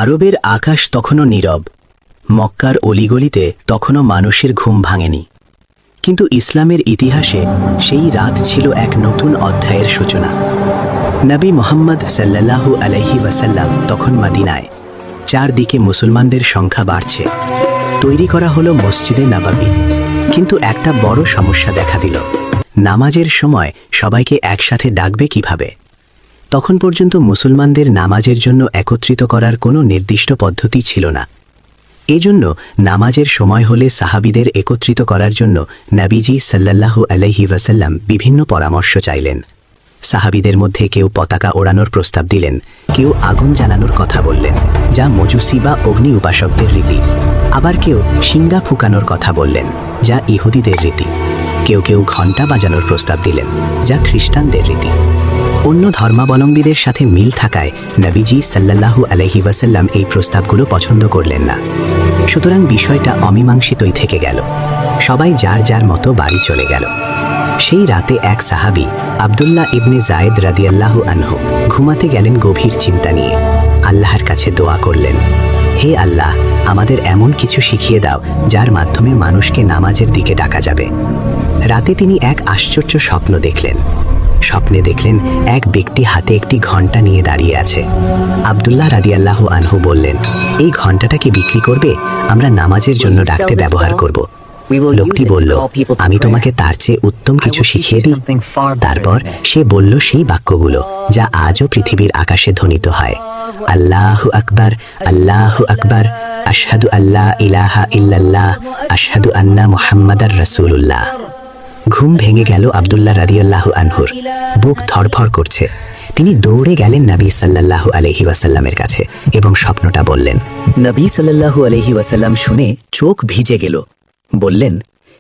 আরবের আকাশ তখনও নীরব, মক্কার অলিগলিতে তখনও মানুষের ঘুম ভাঙেনি। কিন্তু ইসলামের ইতিহাসে সেই রাত ছিল এক নতুন অধ্যায়ের সূচনা। নবী মুহাম্মদ সাল্লাল্লাহু আলাইহি ওয়াসাল্লাম তখন মদিনায়। চারদিকে মুসলমানদের সংখ্যা বাড়ছে। তৈরি করা হলো মসজিদে নববী। কিন্তু একটা বড় সমস্যা দেখা দিল। নামাজের সময় সবাইকে একসাথে ডাকবে কিভাবে? তখন পর্যন্ত মুসলমানদের নামাজের জন্য একত্রিত করার কোনো নির্দিষ্ট পদ্ধতি ছিল না। এজন্য নামাজের সময় হলে সাহাবীদের একত্রিত করার জন্য নবীজি সাল্লাল্লাহু আলাইহি ওয়াসাল্লাম বিভিন্ন পরামর্শ চাইলেন। সাহাবীদের মধ্যে কেউ পতাকা ওড়ানোর প্রস্তাব দিলেন, কেউ আগুন জ্বালানোর কথা বললেন, যা মজুসি বা অগ্নি উপাসকদের রীতি। আবার কেউ শিঙ্গা ফুকানোর কথা বললেন, যা ইহুদিদের রীতি। কেউ কেউ ঘণ্টা বাজানোর প্রস্তাব দিলেন, যা খ্রিস্টানদের রীতি। অন্য ধর্মাবলম্বীদের সাথে মিল থাকায় নবীজি সাল্লাল্লাহু আলাইহি ওয়াসাল্লাম এই প্রস্তাবগুলো পছন্দ করলেন না। সুতরাং বিষয়টা অমীমাংসিতই থেকে গেল। সবাই যার যার মতো বাড়ি চলে গেল। সেই রাতে এক সাহাবী আব্দুল্লাহ ইবনে যায়েদ রাদিয়াল্লাহু আনহু ঘুমাতে গেলেন গভীর চিন্তা নিয়ে। আল্লাহর কাছে দোয়া করলেন, হে আল্লাহ, আমাদের এমন কিছু শিখিয়ে দাও যার মাধ্যমে মানুষকে নামাজের দিকে ডাকা যাবে। রাতে তিনি এক আশ্চর্য স্বপ্ন দেখলেন। স্বপ্নে দেখলেন এক ব্যক্তি হাতে একটি ঘণ্টা নিয়ে দাঁড়িয়ে আছে। আব্দুল্লাহ রাদিয়াল্লাহু আনহু বললেন, এই ঘণ্টাটা কি বিক্রি করবে? আমরা নামাজের জন্য ডাকতে ব্যবহার করব। লোকটি বলল, আমি তোমাকে তার চেয়ে উত্তম কিছু শিখিয়ে দিই। তারপর সে বলল সেই বাক্যগুলো যা আজও পৃথিবীর আকাশে ধ্বনিত হয়, আল্লাহু আকবার, আল্লাহু আকবার, আশহাদু আল্লা ইলাহা ইল্লাল্লাহ, আশহাদু আন্না মুহাম্মাদার রাসূলুল্লাহ। ঘুম ভেঙে গেল আব্দুল্লাহ রাদিয়াল্লাহু আনহুর। বুক ধড়ফড় করছে। তিনি দৌড়ে গেলেন নবী সাল্লাল্লাহু আলাইহি ওয়াসাল্লামের কাছে এবং স্বপ্নটা বললেন। নবী সাল্লাল্লাহু আলাইহি ওয়াসাল্লাম শুনে চোখ ভিজে গেল। বললেন,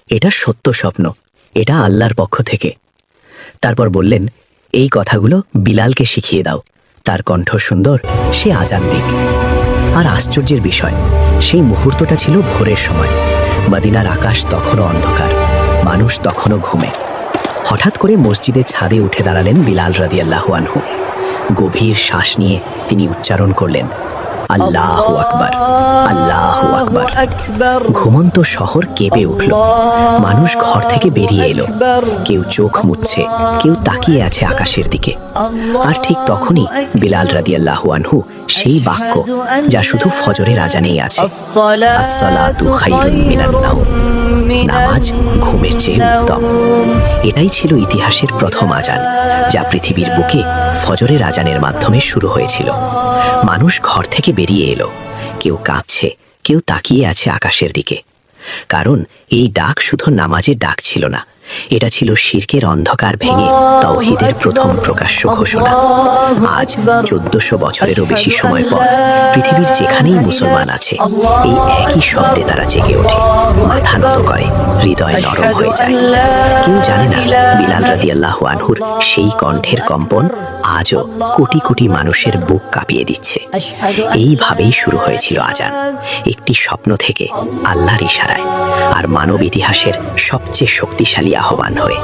এটা সত্য স্বপ্ন, এটা আল্লাহর পক্ষ থেকে। তারপর বললেন, এই কথাগুলো বিলালকে শিখিয়ে দাও, তার কণ্ঠ সুন্দর, সে আজান দিক। আর আশ্চর্যের বিষয়, সেই মুহূর্তটা ছিল ভোরের সময়। মদিনার আকাশ তখনও অন্ধকার, মানুষ তখনও ঘুমে। হঠাৎ করে মসজিদের ছাদে উঠে দাঁড়ালেন বিলাল রাদিয়াল্লাহু আনহু। গভীর শ্বাস নিয়ে তিনি উচ্চারণ করলেন, আল্লাহু আকবার, আল্লাহু আকবার। ঘুমন্ত শহর কেঁপে উঠল। মানুষ ঘর থেকে বেরিয়ে এলো। কেউ চোখ মুছছে, কেউ তাকিয়ে আছে আকাশের দিকে। আর ঠিক তখনই বিলাল রাদিয়াল্লাহু আনহু সেই বাক্য যা শুধু ফজরের আজানেই আছে, আসসালাতু খায়রুম মিনান নাওম, নামাজ ঘুমের চেয়ে উত্তম। এটাই ছিল ইতিহাসের প্রথম আজান, যা পৃথিবীর বুকে ফজরের আজানের মাধ্যমে শুরু হয়েছিল। মানুষ ঘর থেকে বেরিয়ে এলো। কেউ কাঁপছে, কেউ তাকিয়ে আছে আকাশের দিকে। কারণ এই ডাক শুধু নামাজের ডাক ছিল না, এটা ছিল শিরকের অন্ধকার ভেঙে তাওহীদের প্রথম প্রকাশ্য ঘোষণা। আজ 1400 বছরেরও বেশি সময় পর পৃথিবীর যেখানেই মুসলমান আছে, এই একই শব্দে তারা জেগে ওঠে, মাথা নত করে, হৃদয় নরম হয়ে যায়। কেউ জানে না বিলাল রাদিয়াল্লাহু আনহুর সেই কণ্ঠের কম্পন আজও কোটি কোটি মানুষের বুক কাঁপিয়ে দিচ্ছে। এইভাবেই শুরু হয়েছিল আজান, একটি স্বপ্ন থেকে আল্লাহর ইশারায়, আর মানব ইতিহাসের সবচেয়ে শক্তিশালী আহ্বান হয়ে।